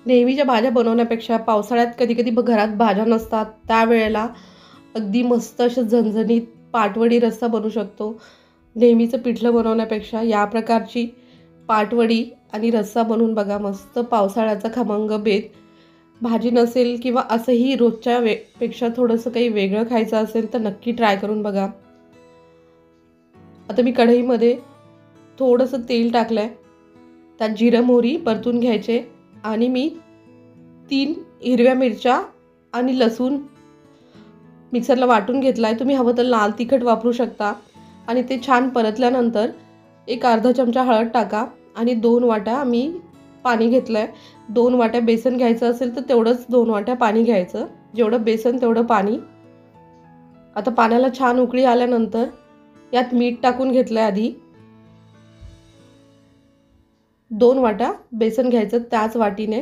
नेहमीच्या भाज्या बनवण्यापेक्षा पावसाळ्यात कधी-कधी घरात भाज्या नसतात, त्यावेळेला अगदी मस्त अशा झणझणीत पाटवडी रस्सा बनवू शकतो. नेहमीचं पिठलं बनवण्यापेक्षा या प्रकारची पाटवडी आणि रस्सा बनवून बघा. मस्त पावसाळ्याचा खमंग बेत. भाजी नसेल किंवा असंही रोजच्या पेक्षा थोडंसं काही वेगळं खायचं असेल तर नक्की ट्राय करून बघा. आता मी कढईमध्ये थोडंसं तेल टाकलं आहे. त्यात जिरं मोहरी परतून घ्यायचे आणि मी 3 हिरव्या मिरच्या आणि लसूण मिक्सरला वाटून घेतला आहे. तुम्ही हवं तर लाल तिखट वापरू शकता. आणि ते छान परतल्यानंतर एक अर्धा चमचा हळद टाका आणि 2 वाट्या मी पाणी घेतलं आहे. 2 वाट्या बेसन घ्यायचं असेल तर तेवढंच 2 वाट्या पाणी घ्यायचं. जेवढं बेसन तेवढं पाणी. आता पाण्याला छान उकळी आल्यानंतर यात मीठ टाकून घेतलं आहे आधी. 2 वाट्या बेसन घ्यायचं त्याच वाटीने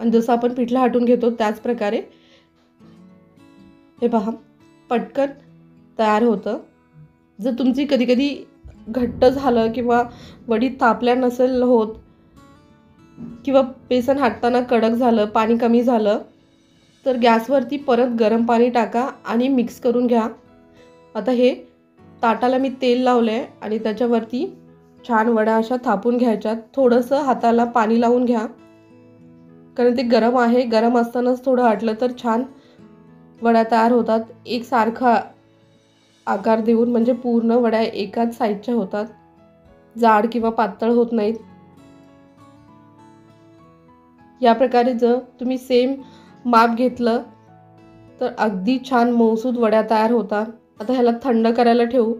आणि जसं आपण पिठलं हटून घेतो त्याच प्रकारे हे पहा पटकन तयार होतं. जर तुमची कधी-कधी घट्ट झालं किंवा वडी थापल्या नसेल होत किंवा बेसन हटताना कडक झालं, पाणी कमी झालं तर गॅसवरती परत गरम पाणी टाका आणि मिक्स करून घ्या. आता हे ताटाला मी तेल लावलं आहे आणि त्याच्यावरती छान वड्या अशा थापून घ्यायच्यात. थोडंसं हाताला पाणी लावून घ्या कारण ते गरम आहे. गरम असतानाच थोडं हटलं तर छान वड्या तयार होतात. एकसारखा आकार देऊन म्हणजे पूर्ण वड्या एकाच साईजच्या होतात. जाड किंवा पातळ होत नाहीत. या प्रकारे जर तुम्ही सेम माप घेतलं तर अगदी छान मऊसूद वड्या तयार होतात. आता ह्याला थंड करायला ठेवू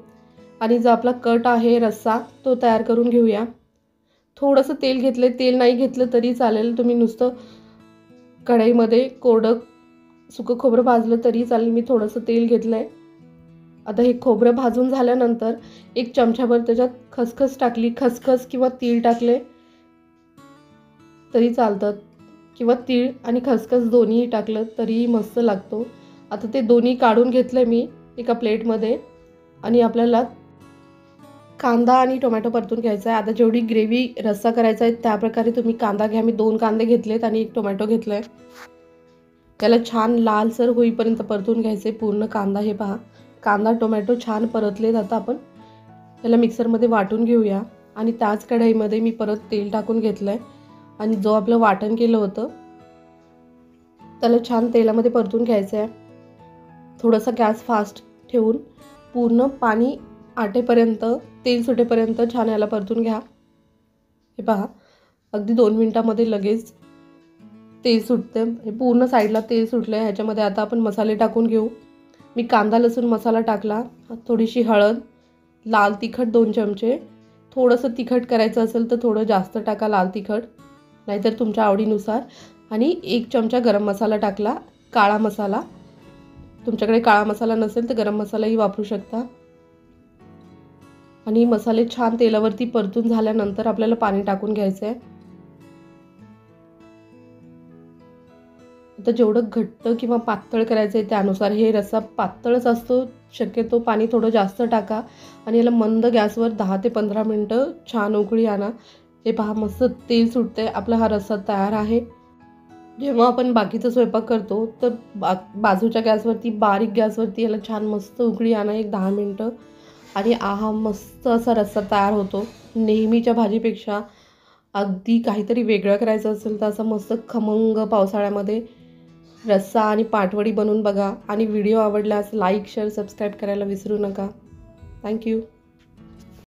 आणि जो आपला कट आहे रस्सा तो तयार करून घेऊया. थोडंसं तेल घेतलं. तेल नाही घेतलं तरी चालेल. तुम्ही नुसतं कढईमध्ये कोरडं सुकं खोबरं भाजलं तरी चालेल. मी थोडंसं तेल घेतलं आहे. आता हे खोबरं भाजून झाल्यानंतर 1 चमचाभर त्याच्यात खसखस टाकली. खसखस किंवा तीळ टाकले तरी चालतात किंवा तीळ आणि खसखस दोन्हीही टाकलं तरीही मस्त लागतो. आता ते दोन्ही काढून घेतलं मी एका प्लेटमध्ये आणि आपल्याला कांदा आणि टोमॅटो परतून घ्यायचा आहे. आता जेवढी ग्रेव्ही रस्सा करायचा आहे त्याप्रकारे तुम्ही कांदा घ्या. मी 2 कांदे घेतलेत आणि 1 टोमॅटो घेतला आहे. त्याला छान लालसर होईपर्यंत परतून घ्यायचे पूर्ण कांदा. हे पहा कांदा टोमॅटो छान परतलेत. आता आपण त्याला मिक्सरमध्ये वाटून घेऊया आणि त्याच कढईमध्ये मी परत तेल टाकून घेतलं आहे आणि जो आपलं वाटण केलं होतं त्याला छान तेलामध्ये परतून घ्यायचं आहे. थोडासा गॅस फास्ट ठेवून पूर्ण पाणी आटेपर्यंत तेल सुटेपर्यंत छान याला परतून घ्या. हे पहा अगदी 2 मिनिटामध्ये लगेच तेल सुटते. हे पूर्ण साईडला तेल सुटलं आहे. ह्याच्यामध्ये आता आपण मसाले टाकून घेऊ. मी कांदा लसूण मसाला टाकला. थोडीशी हळद, लाल तिखट 2 चमचे. थोडंसं तिखट करायचं असेल तर थोडं जास्त टाका लाल तिखट, नाहीतर तुमच्या आवडीनुसार. आणि 1 चमचा गरम मसाला टाकला. काळा मसाला. तुमच्याकडे काळा मसाला नसेल तर गरम मसालाही वापरू शकता. आणि मसाले छान तेलावरती परतून झाल्यानंतर आपल्याला पाणी टाकून घ्यायचं आहे. आता जेवढं घट्ट किंवा पातळ करायचं आहे त्यानुसार. हे रस्सा पातळच असतो शक्यतो पाणी थोडं जास्त टाका आणि याला मंद गॅसवर 10 ते 15 मिनटं छान उकळी आणा. हे पहा मस्त तेल सुटतंय. आपला हा रस्सा तयार आहे. जेव्हा आपण बाकीचा स्वयंपाक करतो तर बाजूच्या गॅसवरती बारीक गॅसवरती याला छान मस्त उकळी आणा 1-10 मिनटं आणि आहा मस्त असा रस्सा तयार होतो. नेहमीच्या भाजीपेक्षा अगदी काहीतरी वेगळं करायचं असेल तर असं मस्त खमंग पावसाळ्यामध्ये रस्सा आणि पाटवडी बनवून बघा. आणि व्हिडिओ आवडल्यास लाईक शेअर सबस्क्राईब करायला विसरू नका. थँक्यू.